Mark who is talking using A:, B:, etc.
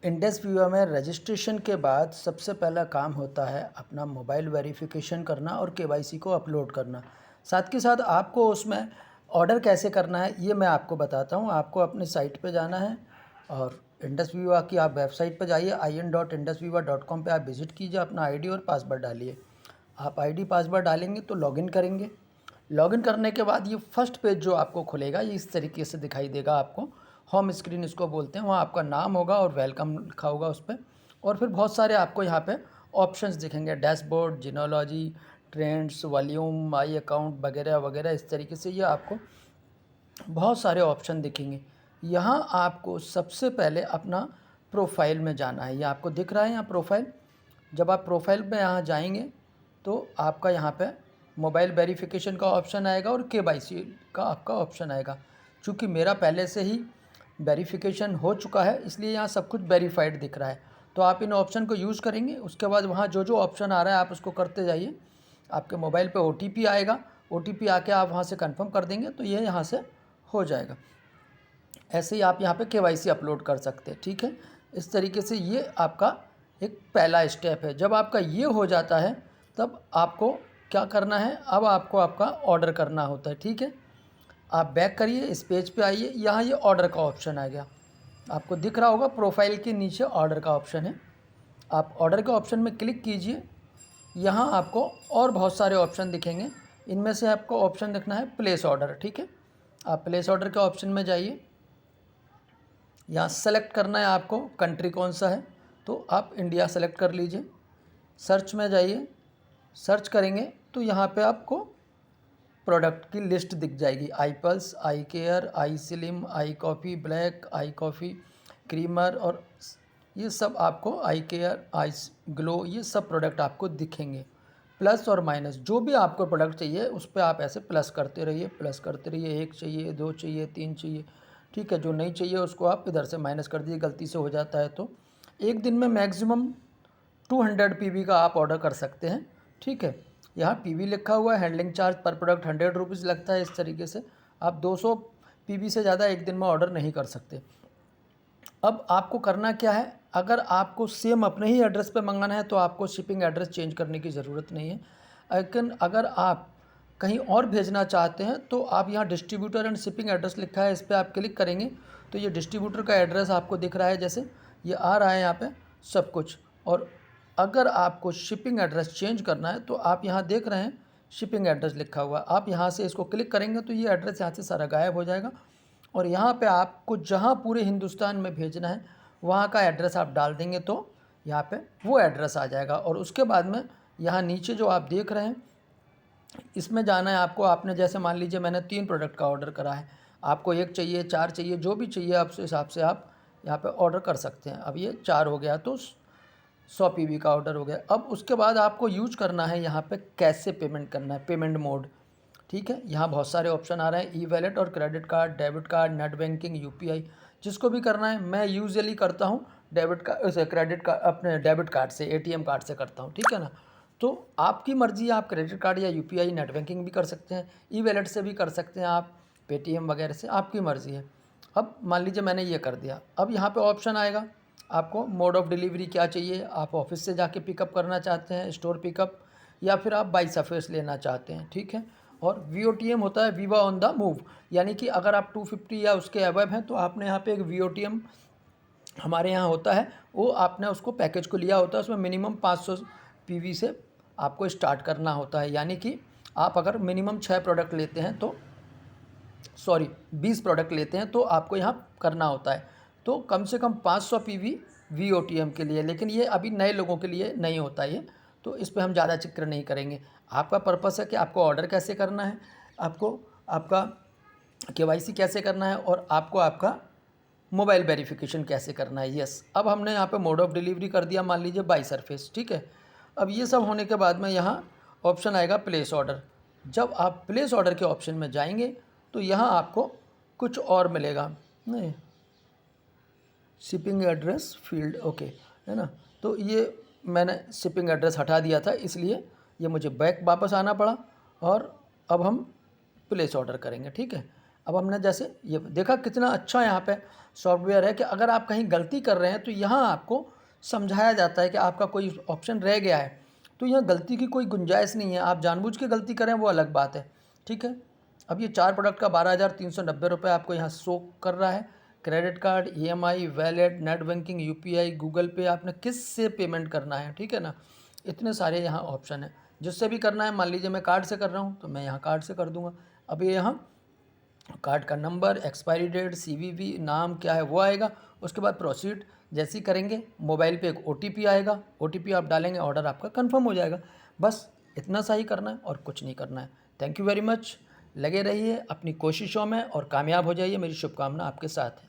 A: Index viewer में registration के बाद सबसे पहला काम होता है अपना मोबाइल वेरिफिकेशन करना और केवाईसी को अपलोड करना। साथ के साथ आपको उसमें ऑर्डर कैसे करना है ये मैं आपको बताता हूँ। आपको अपने साइट पे जाना है और इंडेक्स व्यूअर की आप वेबसाइट पे जाइए, in.indexviewer.com पे आप विज़िट कीजिए, अपना आईडी और पासवर्ड डालिए। आप आईडी पासवर्ड डालेंगे तो लॉगिन करेंगे। लॉगिन करने के बाद ये फर्स्ट पेज जो आपको खुलेगा ये इस तरीके से दिखाई देगा आपको। होम स्क्रीन इसको बोलते हैं। वहाँ आपका नाम होगा और वेलकम लिखा होगा उस पर, और फिर बहुत सारे आपको यहाँ पे ऑप्शंस दिखेंगे, dashboard, genealogy, trends, volume, my account वगैरह वगैरह। इस तरीके से ये आपको बहुत सारे ऑप्शन दिखेंगे। यहाँ आपको सबसे पहले अपना प्रोफाइल में जाना है। ये आपको दिख रहा है यहाँ प्रोफाइल। जब आप प्रोफाइल में यहाँ जाएंगे तो आपका यहाँ पे मोबाइल वेरिफिकेशन का ऑप्शन आएगा और केवाईसी का आपका ऑप्शन आएगा। चूँकि मेरा पहले से ही वेरिफिकेशन हो चुका है इसलिए यहाँ सब कुछ वेरीफाइड दिख रहा है। तो आप इन ऑप्शन को यूज़ करेंगे। उसके बाद वहाँ जो जो ऑप्शन आ रहा है आप उसको करते जाइए। आपके मोबाइल पे OTP आएगा, OTP आके आप वहाँ से कंफर्म कर देंगे तो ये यहाँ से हो जाएगा। ऐसे ही आप यहाँ पे केवाईसी अपलोड कर सकते हैं। ठीक है, इस तरीके से ये आपका एक पहला स्टेप है। जब आपका ये हो जाता है तब आपको क्या करना है, अब आपको आपका ऑर्डर करना होता है। ठीक है, आप बैक करिए, इस पेज पे आइए, यहाँ ये ऑर्डर का ऑप्शन आ गया। आपको दिख रहा होगा प्रोफाइल के नीचे ऑर्डर का ऑप्शन है। आप ऑर्डर के ऑप्शन में क्लिक कीजिए। यहाँ आपको और बहुत सारे ऑप्शन दिखेंगे। इनमें से आपको ऑप्शन देखना है प्लेस ऑर्डर। ठीक है, आप प्लेस ऑर्डर के ऑप्शन में जाइए। यहाँ सेलेक्ट करना है आपको कंट्री कौन सा है, तो आप इंडिया सेलेक्ट कर लीजिए। सर्च में जाइए, सर्च करेंगे तो यहाँ पे आपको प्रोडक्ट की लिस्ट दिख जाएगी। आई पल्स, आई केयर, आई स्लिम, आई कॉफ़ी ब्लैक, आई कॉफ़ी क्रीमर, और ये सब आपको आई केयर, आई ग्लो, ये सब प्रोडक्ट आपको दिखेंगे। प्लस और माइनस जो भी आपको प्रोडक्ट चाहिए उस पर आप ऐसे प्लस करते रहिए, प्लस करते रहिए। 1 चाहिए, 2 चाहिए, 3 चाहिए। ठीक है, जो नहीं चाहिए उसको आप इधर से माइनस कर दीजिए, गलती से हो जाता है तो। एक दिन में मैक्सिमम 200 PV का आप ऑर्डर कर सकते हैं। ठीक है, यहाँ PV लिखा हुआ है। हैंडलिंग चार्ज पर प्रोडक्ट 100 रुपीज़ लगता है। इस तरीके से आप 200 PV से ज़्यादा एक दिन में ऑर्डर नहीं कर सकते। अब आपको करना क्या है, अगर आपको सेम अपने ही एड्रेस पे मंगाना है तो आपको शिपिंग एड्रेस चेंज करने की ज़रूरत नहीं है। लेकिन अगर आप कहीं और भेजना चाहते हैं तो आप यहाँ डिस्ट्रीब्यूटर एंड शिपिंग एड्रेस लिखा है, इस पर आप क्लिक करेंगे तो ये डिस्ट्रीब्यूटर का एड्रेस आपको दिख रहा है, जैसे ये आ रहा है यहाँ पे सब कुछ। और अगर आपको शिपिंग एड्रेस चेंज करना है तो आप यहाँ देख रहे हैं शिपिंग एड्रेस लिखा हुआ, आप यहाँ से इसको क्लिक करेंगे तो ये एड्रेस यहाँ से सारा गायब हो जाएगा। और यहाँ पे आपको जहाँ पूरे हिंदुस्तान में भेजना है वहाँ का एड्रेस आप डाल देंगे तो यहाँ पे वो एड्रेस आ जाएगा। और उसके बाद में यहाँ नीचे जो आप देख रहे हैं इसमें जाना है आपको। आपने जैसे मान लीजिए मैंने 3 प्रोडक्ट का ऑर्डर करा है, आपको 1 चाहिए, 4 चाहिए, जो भी चाहिए आप उस हिसाब से आप यहाँ पे ऑर्डर कर सकते हैं। अब ये 4 हो गया तो 100 PV का ऑर्डर हो गया। अब उसके बाद आपको यूज करना है यहाँ पे कैसे पेमेंट करना है, पेमेंट मोड। ठीक है, यहाँ बहुत सारे ऑप्शन आ रहे हैं, ई-वॉलेट और credit card, debit card, net banking, UPI, जिसको भी करना है। मैं यूजुअली करता हूँ डेबिट कार्ड, क्रेडिट कार्ड, अपने डेबिट कार्ड से, ATM कार्ड से करता हूँ। ठीक है ना, तो आपकी मर्ज़ी है, आप क्रेडिट कार्ड या UPI, नेट बैंकिंग भी कर सकते हैं, ई-वॉलेट से भी कर सकते हैं, आप पेटीएम वगैरह से, आपकी मर्ज़ी है। अब मान लीजिए मैंने ये कर दिया। अब यहाँ पे ऑप्शन आएगा आपको मोड ऑफ़ डिलीवरी क्या चाहिए, आप ऑफिस से जाके पिकअप करना चाहते हैं, स्टोर पिकअप, या फिर आप बाई सरफेस लेना चाहते हैं। ठीक है, और VOTM होता है, विवा ऑन द मूव, यानी कि अगर आप 250 या उसके अबव हैं तो आपने यहाँ पे एक VOTM हमारे यहाँ होता है, वो आपने उसको पैकेज को लिया होता है, उसमें मिनिमम 500 PV से आपको स्टार्ट करना होता है। यानी कि आप अगर मिनिमम 6 प्रोडक्ट लेते हैं तो 20 प्रोडक्ट लेते हैं तो आपको यहाँ करना होता है, तो कम से कम 500 PV VOTM के लिए। लेकिन ये अभी नए लोगों के लिए नहीं होता ये, तो इस पे हम ज़्यादा जिक्र नहीं करेंगे। आपका पर्पस है कि आपको ऑर्डर कैसे करना है, आपको आपका KYC कैसे करना है, और आपको आपका मोबाइल वेरिफिकेशन कैसे करना है। यस, अब हमने यहाँ पे मोड ऑफ़ डिलीवरी कर दिया, मान लीजिए बाई सरफेस। ठीक है, अब ये सब होने के बाद में यहाँ ऑप्शन आएगा प्लेस ऑर्डर। जब आप प्लेस ऑर्डर के ऑप्शन में जाएंगे तो यहाँ आपको कुछ और मिलेगा, नहीं, शिपिंग एड्रेस फील्ड, ओके, है ना। तो ये मैंने शिपिंग एड्रेस हटा दिया था, इसलिए ये मुझे बैक वापस आना पड़ा, और अब हम प्लेस ऑर्डर करेंगे। ठीक है, अब हमने जैसे ये देखा कितना अच्छा यहाँ पे सॉफ्टवेयर है कि अगर आप कहीं गलती कर रहे हैं तो यहाँ आपको समझाया जाता है कि आपका कोई ऑप्शन रह गया है, तो यहाँ गलती की कोई गुंजाइश नहीं है। आप जानबूझ के गलती करें वो अलग बात है, ठीक है। अब ये 4 प्रोडक्ट का 12,390 आपको यहाँ शो कर रहा है। Credit card, EMI, wallet, net banking, UPI, Google पे, आपने किस से पेमेंट करना है, ठीक है ना। इतने सारे यहाँ ऑप्शन हैं, जिससे भी करना है। मान लीजिए मैं कार्ड से कर रहा हूँ तो मैं यहाँ कार्ड से कर दूँगा। अब ये यहाँ कार्ड का नंबर, एक्सपायरी डेट, सीवीवी, नाम क्या है वो आएगा। उसके बाद प्रोसीड जैसे ही करेंगे मोबाइल पे एक ओटीपी आएगा, ओटीपी आप डालेंगे, ऑर्डर आपका कंफर्म हो जाएगा। बस इतना सा ही करना है और कुछ नहीं करना है। Thank you very much. लगे रहिए अपनी कोशिशों में और कामयाब हो जाइए, मेरी शुभकामना आपके साथ है।